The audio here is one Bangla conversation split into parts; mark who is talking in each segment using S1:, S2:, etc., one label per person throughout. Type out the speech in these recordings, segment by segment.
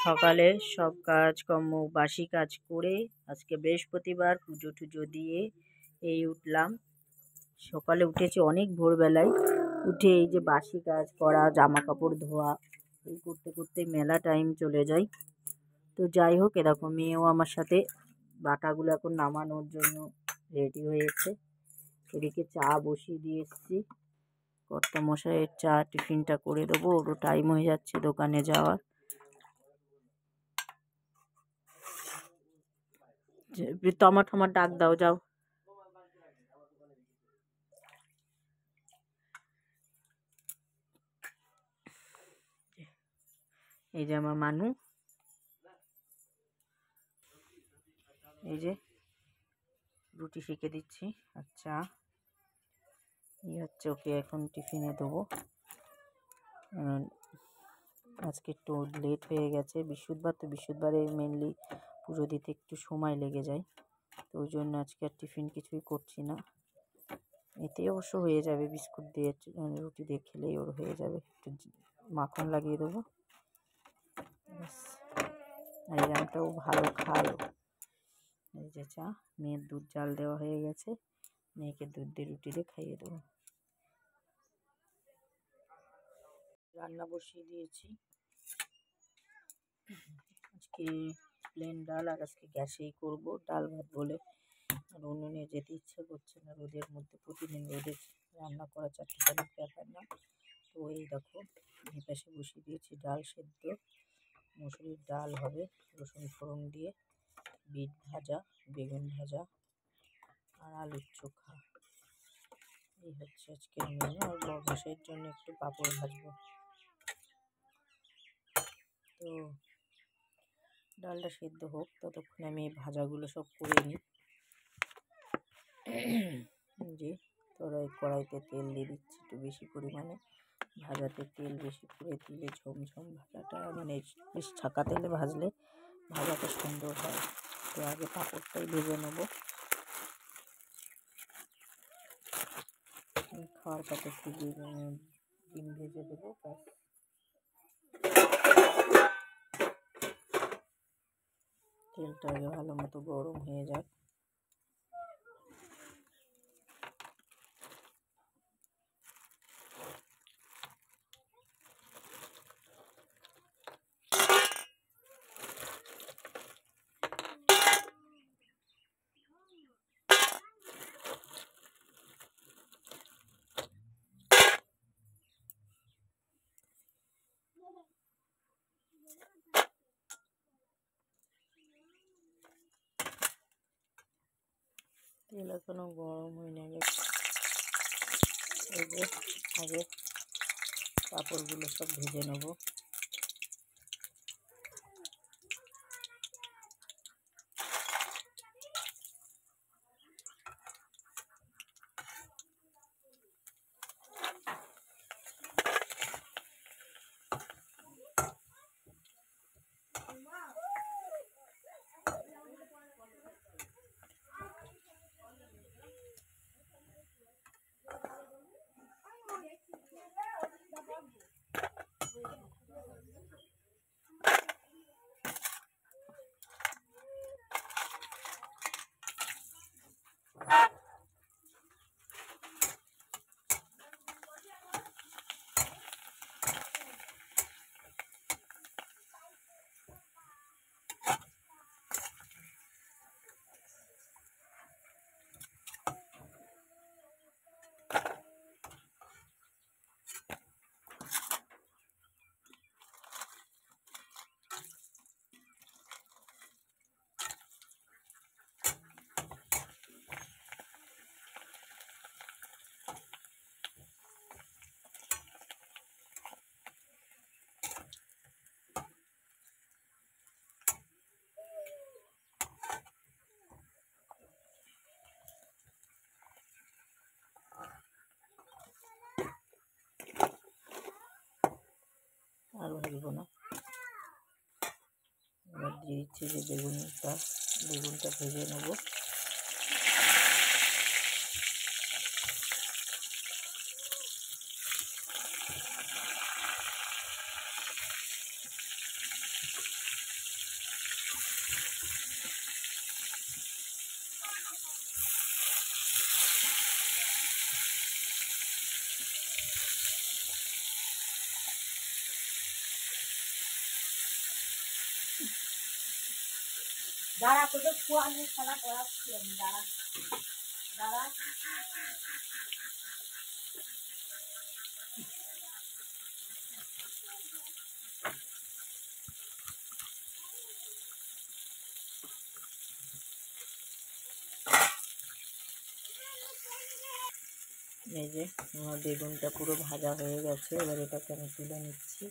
S1: সকালে সব কাজকর্ম বাসি কাজ করে আজকে বৃহস্পতিবার পুজো টুজো দিয়ে এই উঠলাম। সকালে উঠেছি অনেক ভোরবেলায়, উঠে এই যে বাসি কাজ করা, জামা কাপড় ধোয়া, এই করতে করতে মেলা টাইম চলে যায়। তো যাই হোক, এরকম মেয়েও আমার সাথে বাটাগুলো এখন নামানোর জন্য রেডি হয়েছে। এদিকে চা বসিয়ে দিয়ে এসেছি, কর্তামশাইয়ের চা টিফিনটা করে দেবো, ওরও টাইম হয়ে যাচ্ছে দোকানে যাওয়ার। টমার ডাক দাও, যাও। এই যে আমার মানু, এই যে রুটি শিখে দিচ্ছি। আচ্ছা, এই হচ্ছে ওকে এখন টিফিনে দেবো। আজকে একটু লেট হয়ে গেছে, বৃহস্পতিবার তো, বৃহস্পতিবারে মেনলি পুজো দিতে একটু সময় লেগে যায়, তো ওই জন্য আজকে আর টিফিন কিছুই করছি না। এতে অবশ্য হয়ে যাবে, বিস্কুট দিয়ে রুটি দিয়ে খেলেই ওর হয়ে যাবে। একটু মাখন লাগিয়ে দেবো, আর এই আমটাও ভালো খায়। এই যে চা, মেয়ের দুধ জাল দেওয়া হয়ে গেছে, মেয়েকে দুধ দিয়ে রুটি দিয়ে খাইয়ে দেবো। রান্না বসিয়ে দিয়েছি, আজকে প্লেন ডাল, আর আজকে গ্যাসেই করবো ডাল ভাত বলে। আর উনুনে যেতে ইচ্ছে করছে না রোদের মধ্যে, প্রতিদিন রোদে রান্না করা চারটে ব্যাপার না। তো এই দেখো, এই পাশে বসিয়ে দিয়েছি ডাল সেদ্ধ, মুসুরির ডাল হবে রসুন ফোড়ন দিয়ে, বিট ভাজা, বেগুন ভাজা আর আলুর চোখা। এই হচ্ছে আজকের মেনু। আর বড়মশাইয়ের জন্য একটু পাঁপড় ভাজবো। তো ডালটা সেদ্ধ হোক, ততক্ষণে আমি এই ভাজাগুলো সব করে নিই। যে কড়াইতে তেল দিয়ে দিচ্ছি একটু বেশি পরিমাণে, ভাজাতে তেল বেশি করে দিলে ঝমঝম ভাজাটা, মানে বেশ ছাকা তেলে ভাজলে ভাজাটা সুন্দর হয়। তো আগে পাঁপড়টাই ভেজে নেবো, খাওয়ার সাথে একটু ডিম ভেজে দেবো, ব্যাস। তেলটা আগে ভালো মতো গরম হয়ে যায়। তেল এখনো গরম হয়ে নেবে। এই যে আগে পাঁপড়গুলো সব ভেজে নেবো। আর ভাজবো না, এবার দিয়ে দিচ্ছি যে বেগুনটা ভেজে নেবো। দাঁড়া, তোকে খোয়া নিয়ে খেলা করাচ্ছি আমি, দাঁড়া দাঁড়া। এই যে আমার বেগুনটা পুরো ভাজা হয়ে গেছে, এবার এটাকে আমি তুলে নিচ্ছি।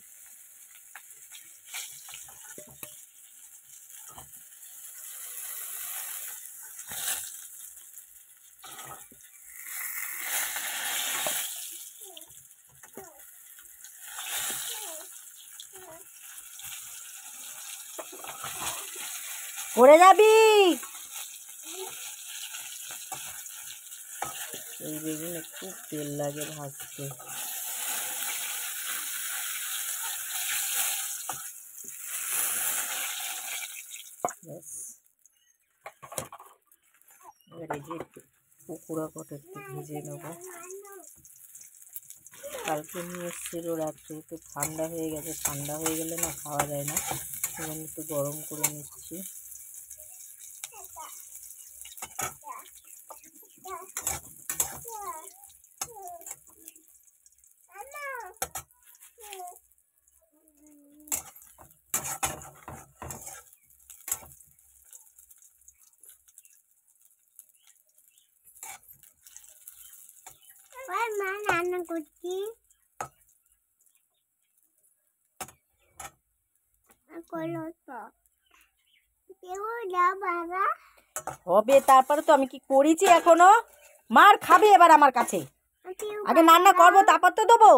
S1: পড়ে যাবি। এই বেগুনে খুব তেল লাগে ভাজতে। এবার এই যে পকোড়া কটা একটু ভেজে নেবো। কালকে নিয়ে এসেছিল রাত্রে, একটু ঠান্ডা হয়ে গেছে, ঠান্ডা হয়ে গেলে না খাওয়া যায় না, এখন একটু গরম করে নিচ্ছি।
S2: মা রান্না করছি,
S1: হবে তারপরে তো আমি কি করেছি এখনো। মার খাবে এবার আমার কাছে, আগে রান্না করবো তারপর তো দেবো।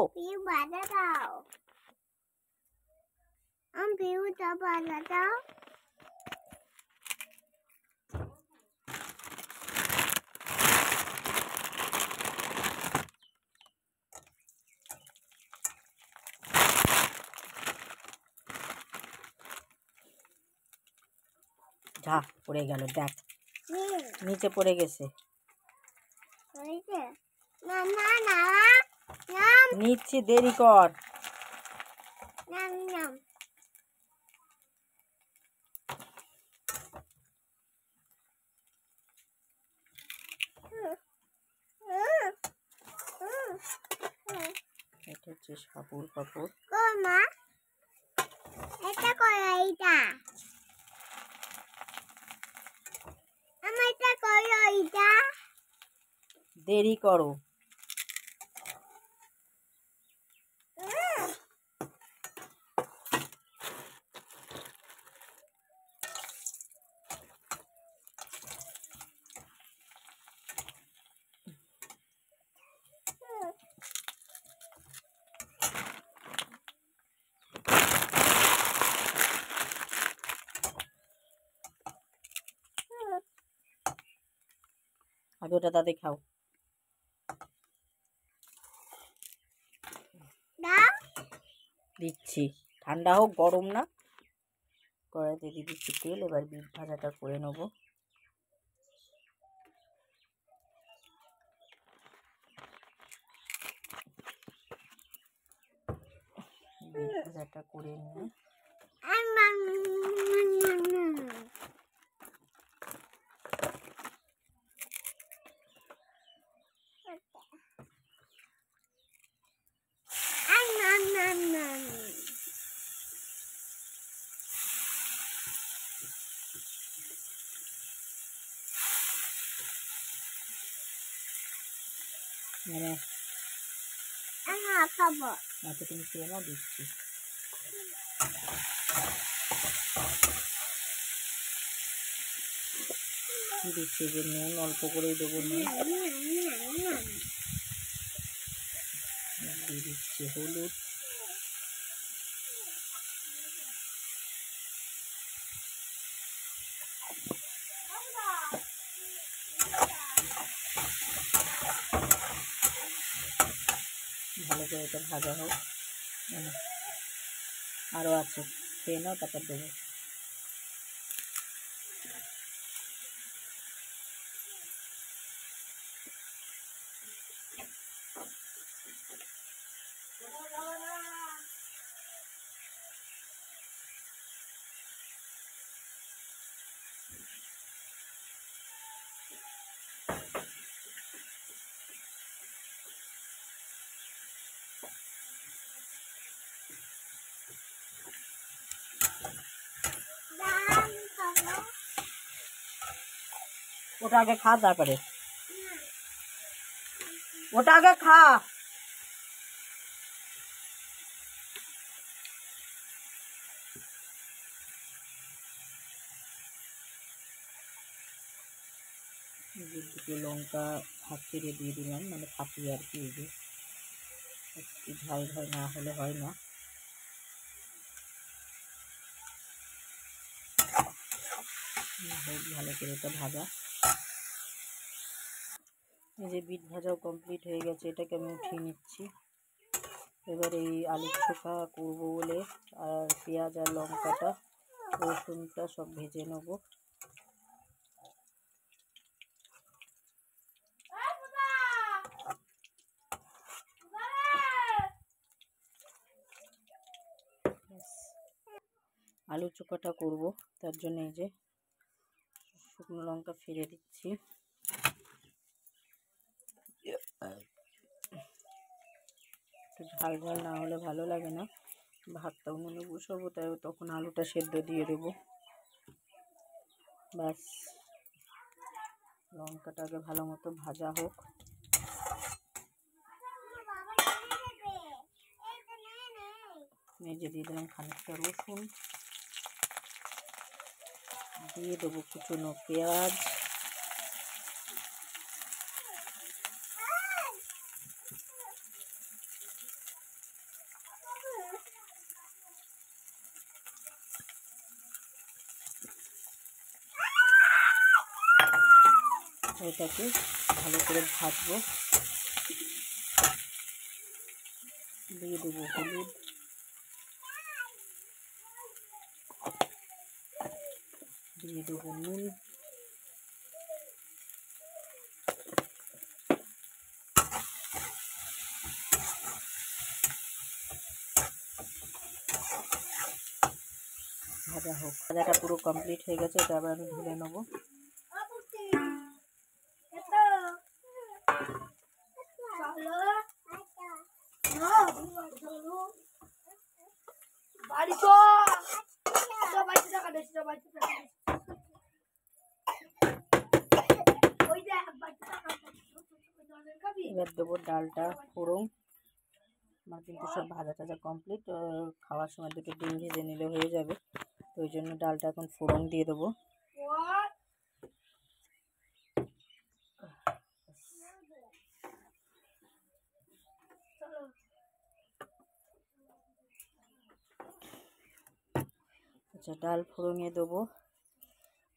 S1: যা পড়ে গেল, দেখ নিচে পড়ে গেছে। নিচ্ছি, দেরি কর। এটা হচ্ছে সাপুর পাপড়। দেরি করো। আগে ওটা তাতে খাও। দিচ্ছি, ঠান্ডা হোক, গরম না। কড়াইতে দিয়ে দিচ্ছি তেল, এবার বিট ভাজাটা করে নেবো। বিট ভাজাটা করে নিয়ে আচ্ছা তুমি খেয়ে নাও, দিচ্ছি। দিচ্ছি যে নুন অল্প করেই দেবো, নুন দিয়ে দিচ্ছি, হলুদ, ভালো করে এটা ভাজা হোক। আরও আছে, খেয়ে নাও তারপর দেবো। ওটা আগে খা, তারপরে ওটা আগে খা। দুটো লঙ্কা হাত ছেড়ে দিয়ে দিলাম, মানে ফাটিয়ে আর কি। একটু ঝাল ঝাল না হলে হয় না। ভালো করে এটা ভাজা। এই যে বিট ভাজাও কমপ্লিট হয়ে গেছে, এটাকে আমি উঠিয়ে নিচ্ছি। এবার এই আলু চোখা করবো বলে আর পেঁয়াজ আর লঙ্কাটা রসুনটা সব ভেজে নেব। আলু চোখাটা করব, তার জন্য এই যে শুকনো লঙ্কা ফিরে দিচ্ছি। একটু ঝাল ঝাল না হলে ভালো লাগে না। ভাতটা উনুনে বসাবো, তাই তখন আলুটা সেদ্ধ দিয়ে দেবো। ব্যাস, লঙ্কাটাকে ভালো মতো ভাজা হোক। মেজে দিয়ে দিলাম খানিকটা রসুন, দিয়ে দেবো কুচনো পেঁয়াজ, এটাকে ভালো করে ভাজবো। দিয়ে দেবো হলুদ, দিয়ে দেবো নুন, ভাজা হোক। ভাজাটা পুরো কমপ্লিট হয়ে গেছে, এটা আবার আমি ঢেলে নেবো। এবার দেবো ডালটা ফোড়ন। আমার কিন্তু সব ভাজা টাজা কমপ্লিট, খাওয়ার সময় দুটো ডিম ভেজে নিলে হয়ে যাবে। তো ওই জন্য ডালটা এখন ফোড়ন দিয়ে দেবো। আচ্ছা, ডাল ফোড়নে দেবো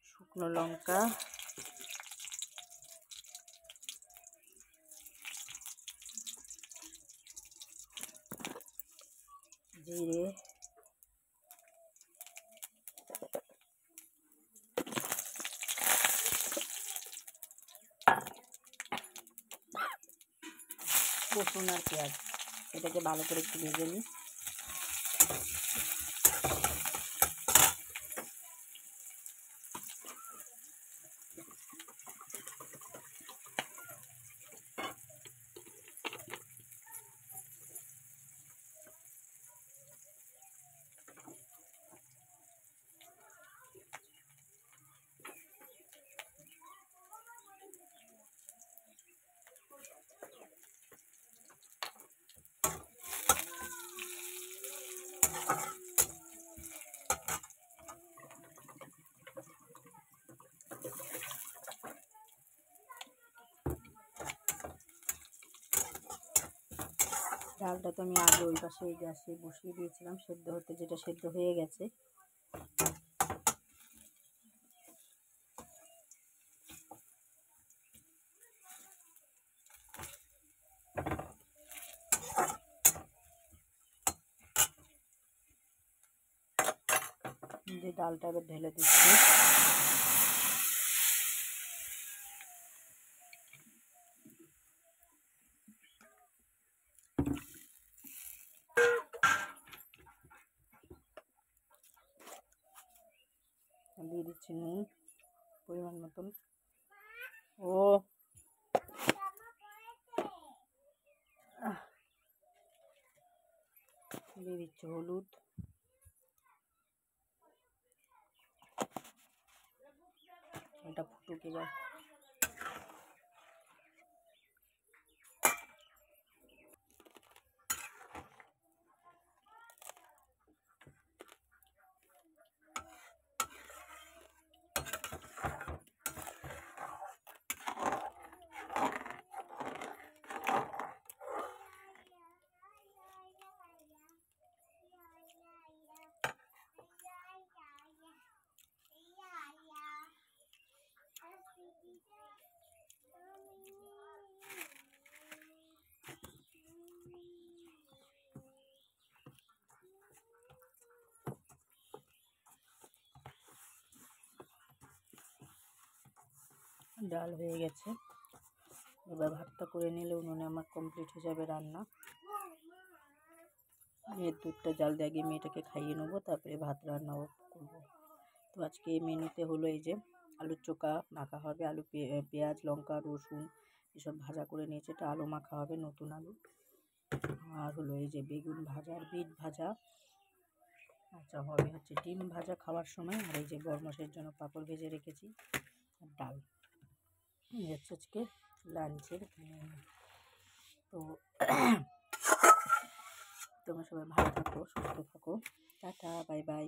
S1: শুকনো লঙ্কা, জিরে, রসুন আর পেঁয়াজ। এটাকে ভালো করে একটু ভেজে নিই। ডালটা তো আমি আগে ওই পাশে গ্যাসে বসিয়ে দিয়েছিলাম সেদ্ধ হতে, যেটা সেদ্ধ হয়ে গেছে। যে ডালটা এবার ঢেলে দিচ্ছি। দিয়ে দিচ্ছি নুন পরিমাণ মতন, ও দিয়ে দিচ্ছি হলুদ, এটা ফুটুক এবার। ডাল হয়ে গেছে, এবার ভাতটা করে নিলে উনুনে আমার কমপ্লিট হয়ে যাবে রান্না। মেয়ের দুধটা জাল দিয়ে আগে মেয়েটাকে খাইয়ে নেবো, তারপরে ভাত রান্নাও করবো। তো আজকে এই মেনুতে হলো এই যে আলুর চোখা মাখা হবে, আলু পেঁয়াজ লঙ্কা রসুন এসব ভাজা করে নিয়েছে, এটা আলু মাখা হবে, নতুন আলু। আর হলো এই যে বেগুন ভাজা আর বিট ভাজা, আচ্ছা হবে হচ্ছে ডিম ভাজা খাওয়ার সময়। আর এই যে বরমাসের জন্য পাঁপড় ভেজে রেখেছি আর ডাল। এই হচ্ছে আজকে লাঞ্চের মেনু। তো তোমরা সবাই ভালো থাকো, সুস্থ থাকো, টাটা বাই বাই।